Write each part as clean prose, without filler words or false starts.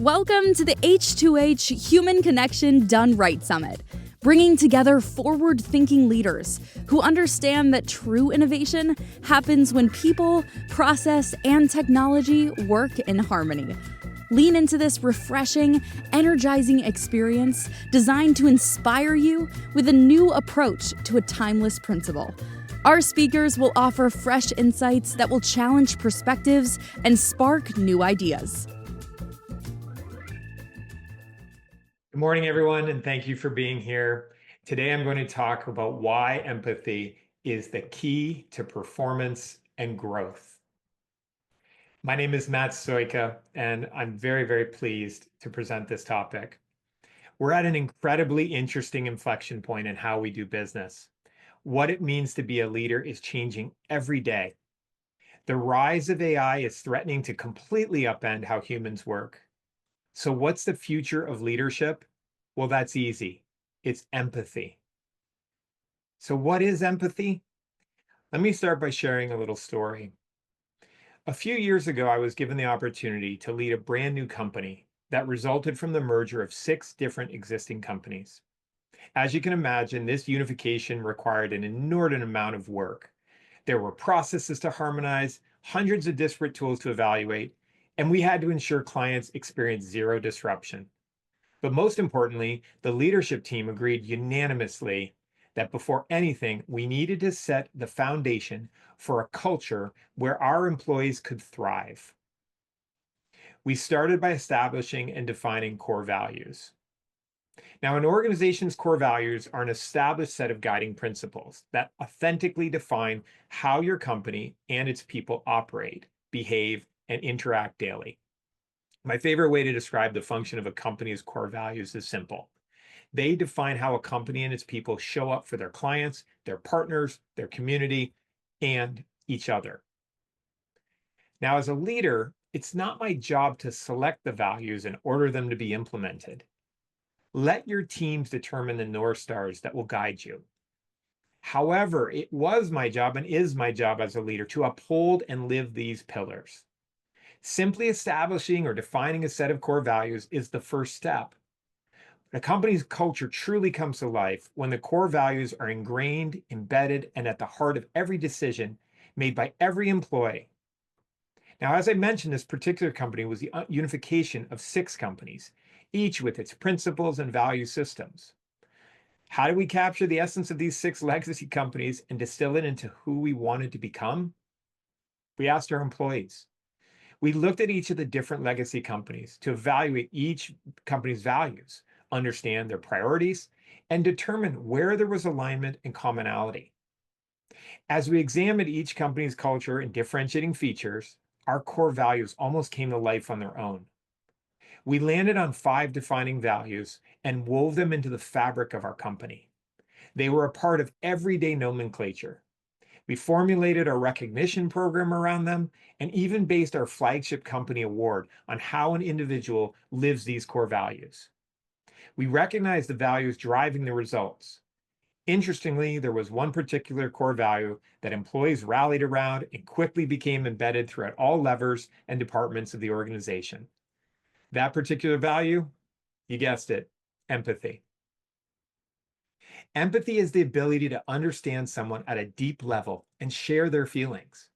Welcome to the H2H Human Connection Done Right Summit, bringing together forward-thinking leaders who understand that true innovation happens when people, process, and technology work in harmony. Lean into this refreshing, energizing experience designed to inspire you with a new approach to a timeless principle. Our speakers will offer fresh insights that will challenge perspectives and spark new ideas. Good morning, everyone, and thank you for being here. Today, I'm going to talk about why empathy is the key to performance and growth. My name is Matt Stoyka, and I'm very, very pleased to present this topic. We're at an incredibly interesting inflection point in how we do business. What it means to be a leader is changing every day. The rise of AI is threatening to completely upend how humans work. So what's the future of leadership? Well, that's easy. It's empathy. So what is empathy? Let me start by sharing a little story. A few years ago, I was given the opportunity to lead a brand new company that resulted from the merger of 6 different existing companies. As you can imagine, this unification required an inordinate amount of work. There were processes to harmonize, hundreds of disparate tools to evaluate, and we had to ensure clients experienced zero disruption. But most importantly, the leadership team agreed unanimously that before anything, we needed to set the foundation for a culture where our employees could thrive. We started by establishing and defining core values. Now, an organization's core values are an established set of guiding principles that authentically define how your company and its people operate, behave, and interact daily. My favorite way to describe the function of a company's core values is simple. They define how a company and its people show up for their clients, their partners, their community, and each other. Now, as a leader, it's not my job to select the values and order them to be implemented. Let your teams determine the North Stars that will guide you. However, it was my job and is my job as a leader to uphold and live these pillars. Simply establishing or defining a set of core values is the first step. A company's culture truly comes to life when the core values are ingrained, embedded, and at the heart of every decision made by every employee. Now, as I mentioned, this particular company was the unification of 6 companies, each with its principles and value systems. How do we capture the essence of these 6 legacy companies and distill it into who we wanted to become? We asked our employees. We looked at each of the different legacy companies to evaluate each company's values, understand their priorities, and determine where there was alignment and commonality. As we examined each company's culture and differentiating features, our core values almost came to life on their own. We landed on 5 defining values and wove them into the fabric of our company. They were a part of everyday nomenclature. We formulated our recognition program around them and even based our flagship company award on how an individual lives these core values. We recognized the values driving the results. Interestingly, there was one particular core value that employees rallied around and quickly became embedded throughout all levers and departments of the organization. That particular value, you guessed it, empathy. Empathy is the ability to understand someone at a deep level and share their feelings.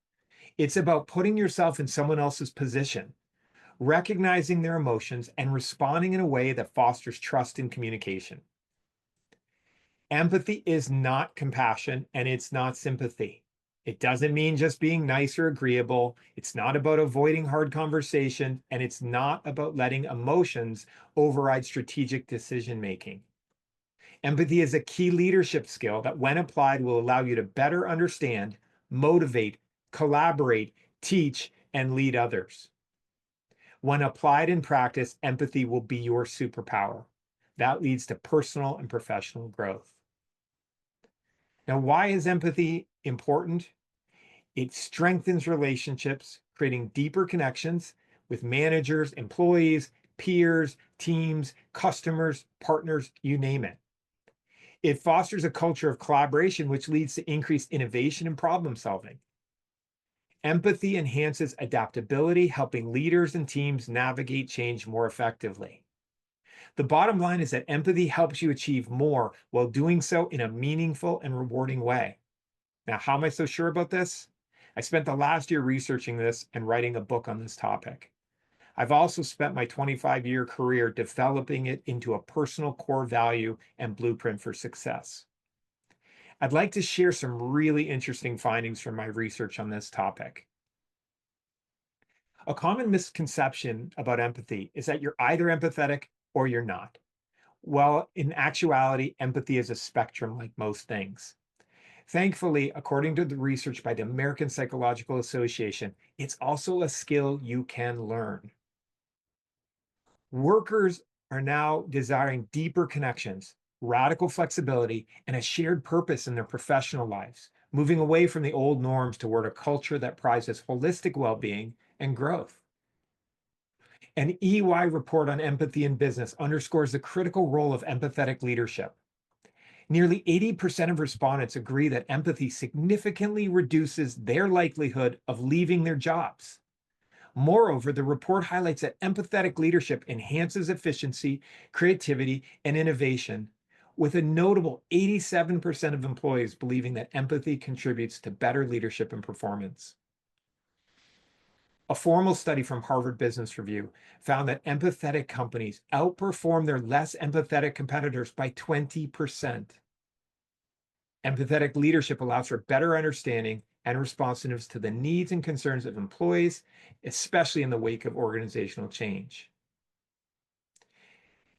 It's about putting yourself in someone else's position, recognizing their emotions, and responding in a way that fosters trust in communication. Empathy is not compassion and it's not sympathy. It doesn't mean just being nice or agreeable. It's not about avoiding hard conversation, and it's not about letting emotions override strategic decision making. Empathy is a key leadership skill that, when applied, will allow you to better understand, motivate, collaborate, teach, and lead others. When applied in practice, empathy will be your superpower. That leads to personal and professional growth. Now, why is empathy important? It strengthens relationships, creating deeper connections with managers, employees, peers, teams, customers, partners, you name it. It fosters a culture of collaboration, which leads to increased innovation and problem solving. Empathy enhances adaptability, helping leaders and teams navigate change more effectively. The bottom line is that empathy helps you achieve more while doing so in a meaningful and rewarding way. Now, how am I so sure about this? I spent the last year researching this and writing a book on this topic. I've also spent my 25-year career developing it into a personal core value and blueprint for success. I'd like to share some really interesting findings from my research on this topic. A common misconception about empathy is that you're either empathetic or you're not. Well, in actuality, empathy is a spectrum like most things. Thankfully, according to the research by the American Psychological Association, it's also a skill you can learn. Workers are now desiring deeper connections, radical flexibility, and a shared purpose in their professional lives, moving away from the old norms toward a culture that prizes holistic well-being and growth. An EY report on empathy in business underscores the critical role of empathetic leadership. Nearly 80% of respondents agree that empathy significantly reduces their likelihood of leaving their jobs. Moreover, the report highlights that empathetic leadership enhances efficiency, creativity, and innovation, with a notable 87% of employees believing that empathy contributes to better leadership and performance. A formal study from Harvard Business Review found that empathetic companies outperform their less empathetic competitors by 20%. Empathetic leadership allows for better understanding and responsiveness to the needs and concerns of employees, especially in the wake of organizational change.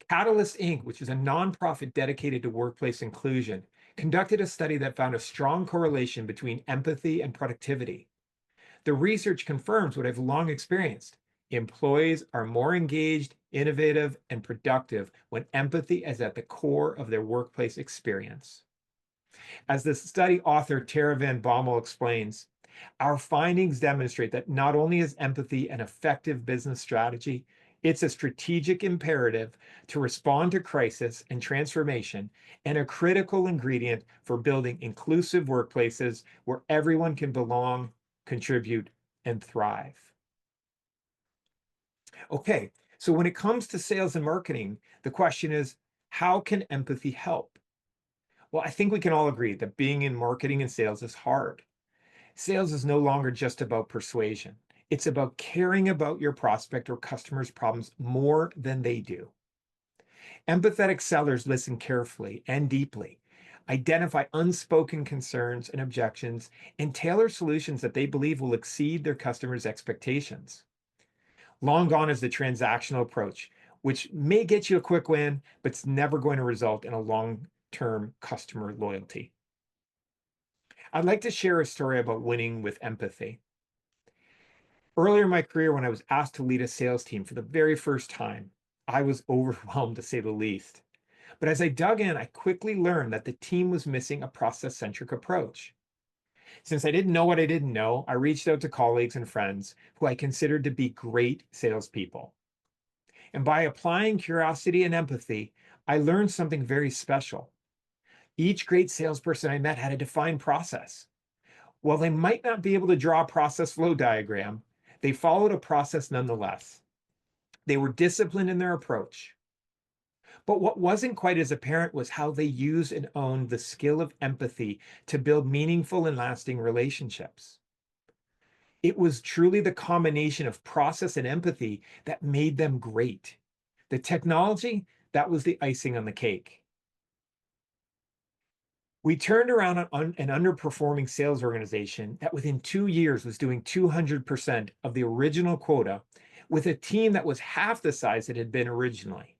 Catalyst Inc., which is a nonprofit dedicated to workplace inclusion, conducted a study that found a strong correlation between empathy and productivity. The research confirms what I've long experienced. Employees are more engaged, innovative, and productive when empathy is at the core of their workplace experience. As the study author Tara Van Bommel explains, our findings demonstrate that not only is empathy an effective business strategy, it's a strategic imperative to respond to crisis and transformation, and a critical ingredient for building inclusive workplaces where everyone can belong, contribute, and thrive. Okay, so when it comes to sales and marketing, the question is, how can empathy help? Well, I think we can all agree that being in marketing and sales is hard. Sales is no longer just about persuasion. It's about caring about your prospect or customer's problems more than they do. Empathetic sellers listen carefully and deeply, identify unspoken concerns and objections, and tailor solutions that they believe will exceed their customers' expectations. Long gone is the transactional approach, which may get you a quick win, but it's never going to result in a long-term customer loyalty. I'd like to share a story about winning with empathy. Earlier in my career, when I was asked to lead a sales team for the very first time, I was overwhelmed to say the least. But as I dug in, I quickly learned that the team was missing a process-centric approach. Since I didn't know what I didn't know, I reached out to colleagues and friends who I considered to be great salespeople. And by applying curiosity and empathy, I learned something very special. Each great salesperson I met had a defined process. While they might not be able to draw a process flow diagram, they followed a process nonetheless. They were disciplined in their approach. But what wasn't quite as apparent was how they used and owned the skill of empathy to build meaningful and lasting relationships. It was truly the combination of process and empathy that made them great. The technology, that was the icing on the cake. We turned around an underperforming sales organization that within 2 years was doing 200% of the original quota with a team that was half the size it had been originally.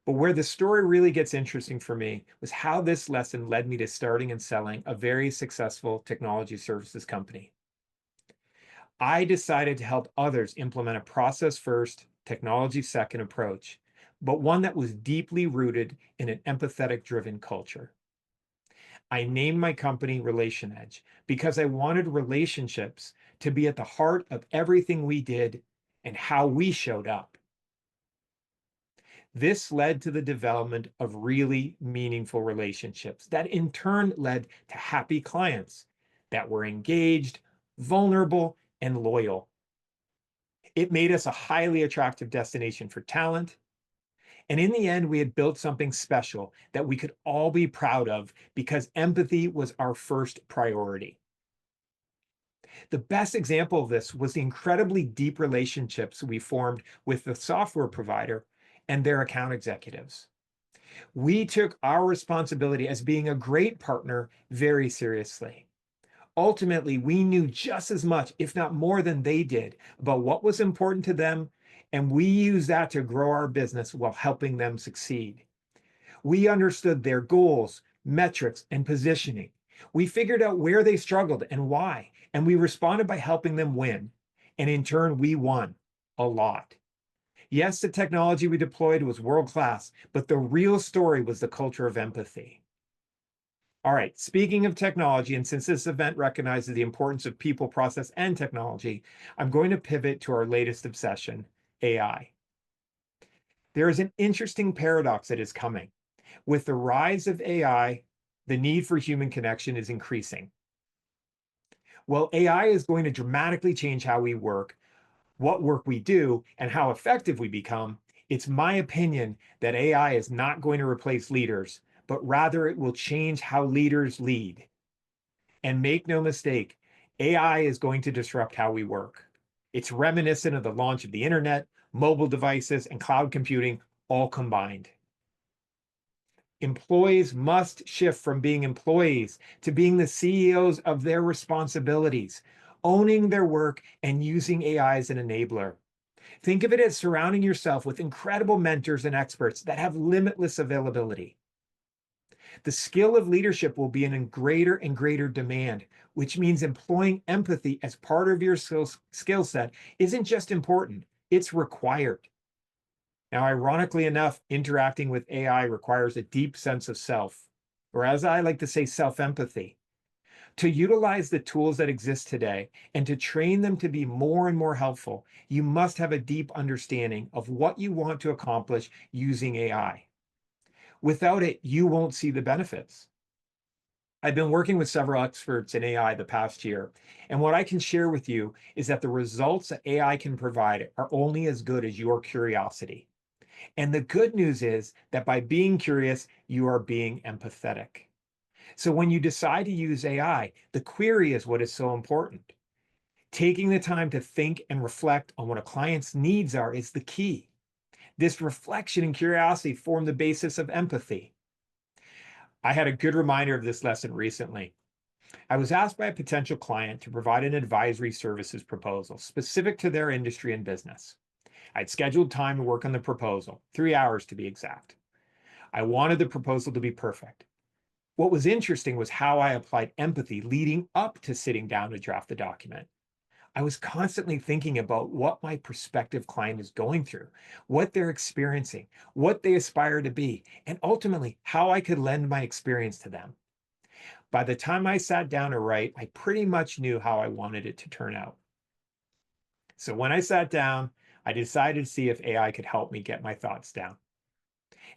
But where the story really gets interesting for me was how this lesson led me to starting and selling a very successful technology services company. I decided to help others implement a process-first, technology-second approach, but one that was deeply rooted in an empathetic-driven culture. I named my company Relation Edge because I wanted relationships to be at the heart of everything we did and how we showed up. This led to the development of really meaningful relationships that in turn led to happy clients that were engaged, vulnerable, and loyal. It made us a highly attractive destination for talent. And in the end, we had built something special that we could all be proud of because empathy was our first priority. The best example of this was the incredibly deep relationships we formed with the software provider and their account executives. We took our responsibility as being a great partner very seriously. Ultimately, we knew just as much, if not more than they did, about what was important to them, and we used that to grow our business while helping them succeed. We understood their goals, metrics, and positioning. We figured out where they struggled and why, and we responded by helping them win. And in turn, we won a lot. Yes, the technology we deployed was world class, but the real story was the culture of empathy. All right, speaking of technology, and since this event recognizes the importance of people, process, and technology, I'm going to pivot to our latest obsession, AI. There is an interesting paradox that is coming. With the rise of AI, the need for human connection is increasing. Well, AI is going to dramatically change how we work, what work we do, and how effective we become. It's my opinion that AI is not going to replace leaders, but rather it will change how leaders lead. And make no mistake, AI is going to disrupt how we work. It's reminiscent of the launch of the internet, mobile devices, and cloud computing all combined. Employees must shift from being employees to being the CEOs of their responsibilities, owning their work and using AI as an enabler. Think of it as surrounding yourself with incredible mentors and experts that have limitless availability. The skill of leadership will be in greater and greater demand, which means employing empathy as part of your skill set isn't just important, it's required. Now, ironically enough, interacting with AI requires a deep sense of self, or as I like to say, self-empathy. To utilize the tools that exist today and to train them to be more and more helpful, you must have a deep understanding of what you want to accomplish using AI. Without it, you won't see the benefits. I've been working with several experts in AI the past year, and what I can share with you is that the results that AI can provide are only as good as your curiosity. And the good news is that by being curious, you are being empathetic. So when you decide to use AI, the query is what is so important. Taking the time to think and reflect on what a client's needs are is the key. This reflection and curiosity form the basis of empathy. I had a good reminder of this lesson recently. I was asked by a potential client to provide an advisory services proposal specific to their industry and business. I'd scheduled time to work on the proposal, 3 hours to be exact. I wanted the proposal to be perfect. What was interesting was how I applied empathy leading up to sitting down to draft the document. I was constantly thinking about what my prospective client is going through, what they're experiencing, what they aspire to be, and ultimately how I could lend my experience to them. By the time I sat down to write, I pretty much knew how I wanted it to turn out. So when I sat down, I decided to see if AI could help me get my thoughts down.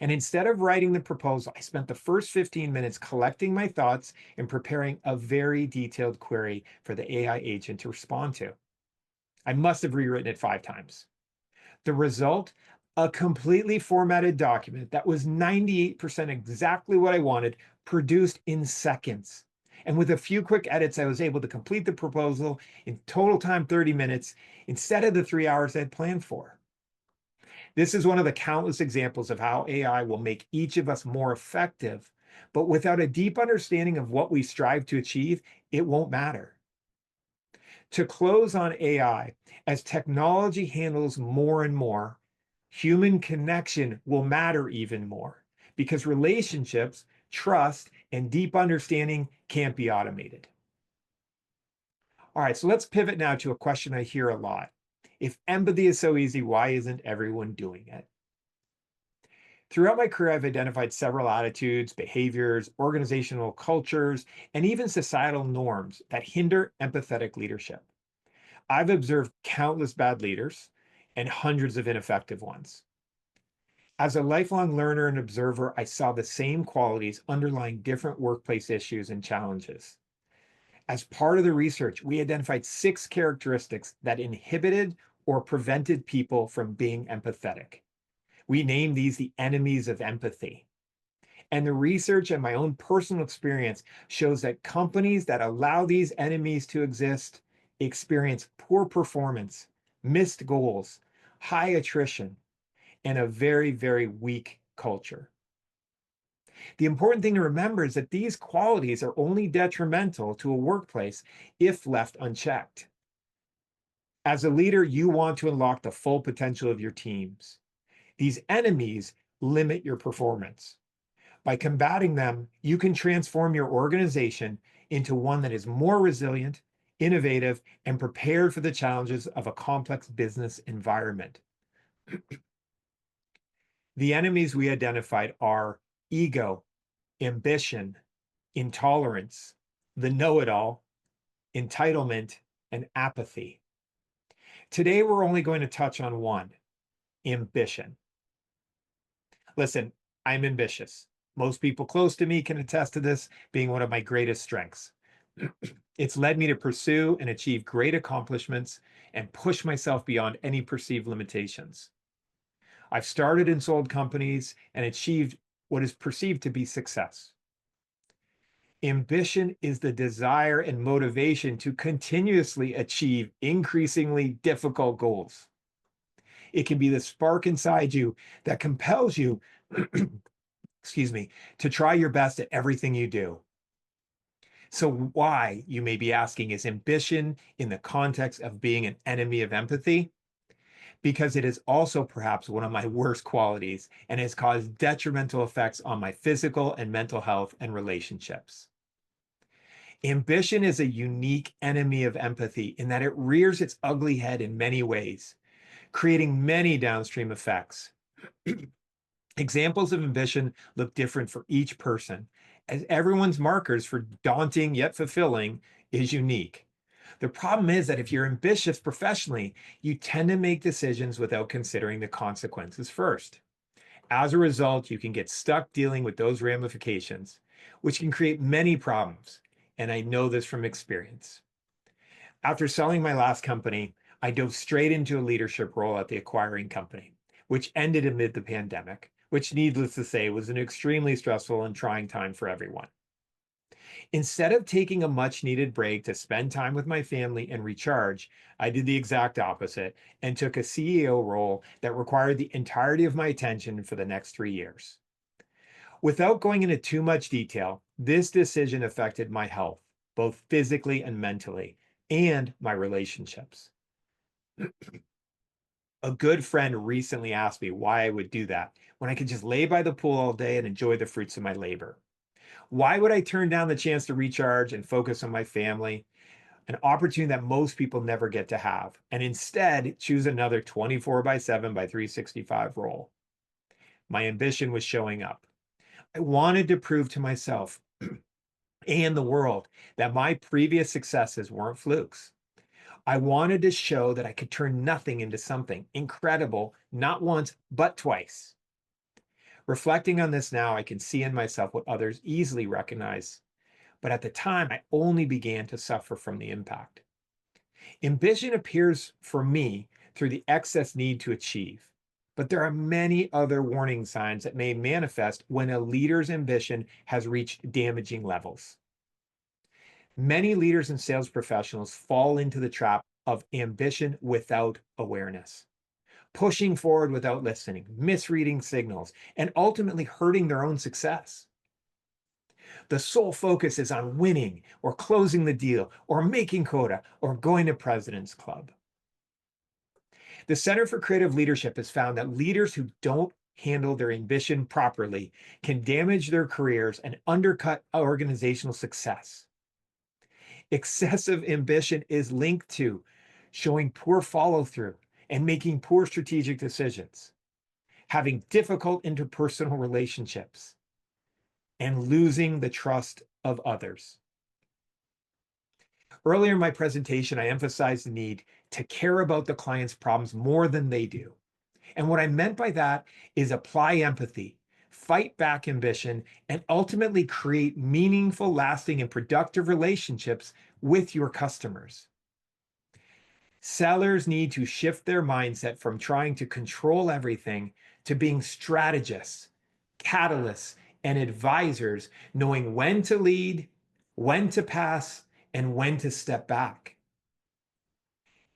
And instead of writing the proposal, I spent the first 15 minutes collecting my thoughts and preparing a very detailed query for the AI agent to respond to. I must have rewritten it 5 times. The result, a completely formatted document that was 98% exactly what I wanted, produced in seconds. And with a few quick edits, I was able to complete the proposal in total time 30 minutes instead of the 3 hours I had planned for. This is one of the countless examples of how AI will make each of us more effective, but without a deep understanding of what we strive to achieve, it won't matter. To close on AI, as technology handles more and more, human connection will matter even more because relationships, trust, and deep understanding can't be automated. All right, so let's pivot now to a question I hear a lot. If empathy is so easy, why isn't everyone doing it? Throughout my career, I've identified several attitudes, behaviors, organizational cultures, and even societal norms that hinder empathetic leadership. I've observed countless bad leaders and hundreds of ineffective ones. As a lifelong learner and observer, I saw the same qualities underlying different workplace issues and challenges. As part of the research, we identified 6 characteristics that inhibited or prevented people from being empathetic. We named these the enemies of empathy. And the research and my own personal experience shows that companies that allow these enemies to exist experience poor performance, missed goals, high attrition, and a very, very weak culture. The important thing to remember is that these qualities are only detrimental to a workplace if left unchecked. As a leader, you want to unlock the full potential of your teams. These enemies limit your performance. By combating them, you can transform your organization into one that is more resilient, innovative, and prepared for the challenges of a complex business environment. The enemies we identified are ego, ambition, intolerance, the know-it-all, entitlement, and apathy. Today, we're only going to touch on one, ambition. Listen, I'm ambitious. Most people close to me can attest to this being one of my greatest strengths. It's led me to pursue and achieve great accomplishments and push myself beyond any perceived limitations. I've started and sold companies and achieved what is perceived to be success. Ambition is the desire and motivation to continuously achieve increasingly difficult goals. It can be the spark inside you that compels you, excuse me, to try your best at everything you do. So why, you may be asking, is ambition in the context of being an enemy of empathy? Because it is also perhaps one of my worst qualities and has caused detrimental effects on my physical and mental health and relationships. Ambition is a unique enemy of empathy in that it rears its ugly head in many ways, creating many downstream effects. Examples of ambition look different for each person, as everyone's markers for daunting yet fulfilling is unique. The problem is that if you're ambitious professionally, you tend to make decisions without considering the consequences first. As a result, you can get stuck dealing with those ramifications, which can create many problems. And I know this from experience. After selling my last company, I dove straight into a leadership role at the acquiring company, which ended amid the pandemic, which, needless to say, was an extremely stressful and trying time for everyone. Instead of taking a much needed break to spend time with my family and recharge, I did the exact opposite and took a CEO role that required the entirety of my attention for the next 3 years. Without going into too much detail, this decision affected my health, both physically and mentally, and my relationships. A good friend recently asked me why I would do that when I could just lay by the pool all day and enjoy the fruits of my labor. Why would I turn down the chance to recharge and focus on my family, an opportunity that most people never get to have, and instead choose another 24/7 by 365 role? My ambition was showing up. I wanted to prove to myself and the world that my previous successes weren't flukes. I wanted to show that I could turn nothing into something incredible, not once, but twice. Reflecting on this now, I can see in myself what others easily recognize, but at the time, I only began to suffer from the impact. Ambition appears for me through the excess need to achieve, but there are many other warning signs that may manifest when a leader's ambition has reached damaging levels. Many leaders and sales professionals fall into the trap of ambition without awareness, pushing forward without listening, misreading signals, and ultimately hurting their own success. The sole focus is on winning or closing the deal or making quota or going to President's Club. The Center for Creative Leadership has found that leaders who don't handle their ambition properly can damage their careers and undercut organizational success. Excessive ambition is linked to showing poor follow through and making poor strategic decisions, having difficult interpersonal relationships, and losing the trust of others. Earlier in my presentation, I emphasized the need to care about the client's problems more than they do. And what I meant by that is apply empathy, fight back ambition, and ultimately create meaningful, lasting, and productive relationships with your customers. Sellers need to shift their mindset from trying to control everything to being strategists, catalysts, and advisors, knowing when to lead, when to pass, and when to step back.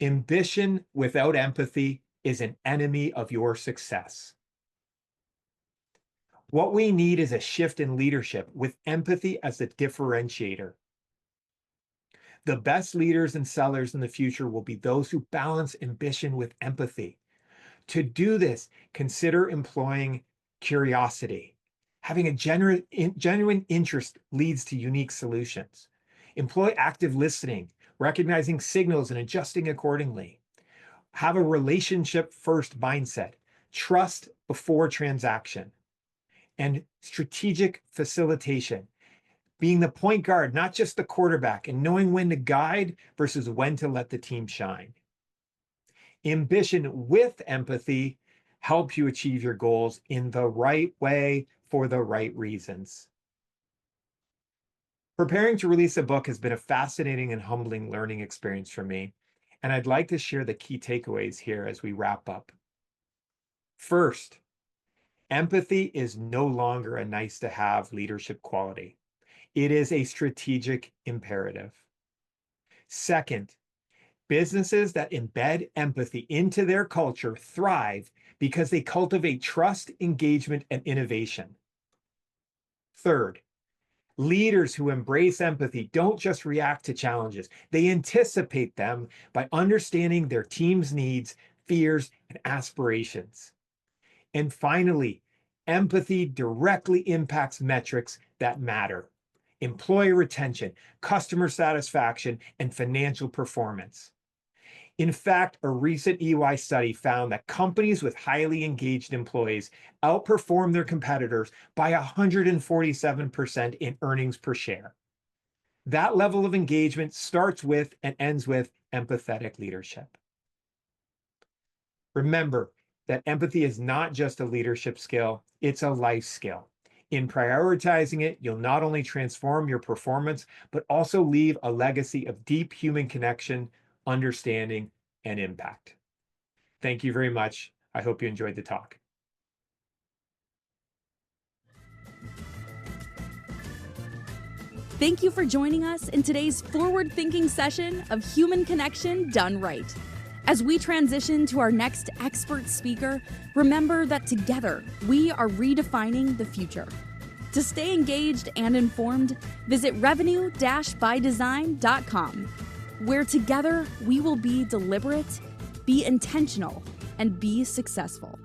Ambition without empathy is an enemy of your success. What we need is a shift in leadership with empathy as a differentiator. The best leaders and sellers in the future will be those who balance ambition with empathy. To do this, consider employing curiosity. Having a genuine interest leads to unique solutions. Employ active listening, recognizing signals and adjusting accordingly. Have a relationship-first mindset, trust before transaction, and strategic facilitation. Being the point guard, not just the quarterback, and knowing when to guide versus when to let the team shine. Ambition with empathy helps you achieve your goals in the right way for the right reasons. Preparing to release a book has been a fascinating and humbling learning experience for me, and I'd like to share the key takeaways here as we wrap up. First, empathy is no longer a nice-to-have leadership quality. It is a strategic imperative. Second, businesses that embed empathy into their culture thrive because they cultivate trust, engagement, and innovation. Third, leaders who embrace empathy don't just react to challenges, they anticipate them by understanding their team's needs, fears, and aspirations. And finally, empathy directly impacts metrics that matter: employee retention, customer satisfaction, and financial performance. In fact, a recent EY study found that companies with highly engaged employees outperform their competitors by 147% in earnings per share. That level of engagement starts with and ends with empathetic leadership. Remember that empathy is not just a leadership skill, it's a life skill. In prioritizing it, you'll not only transform your performance, but also leave a legacy of deep human connection, understanding, and impact. Thank you very much. I hope you enjoyed the talk. Thank you for joining us in today's forward-thinking session of Human Connection Done Right. As we transition to our next expert speaker, remember that together we are redefining the future. To stay engaged and informed, visit revenue-bydesign.com, where together we will be deliberate, be intentional, and be successful.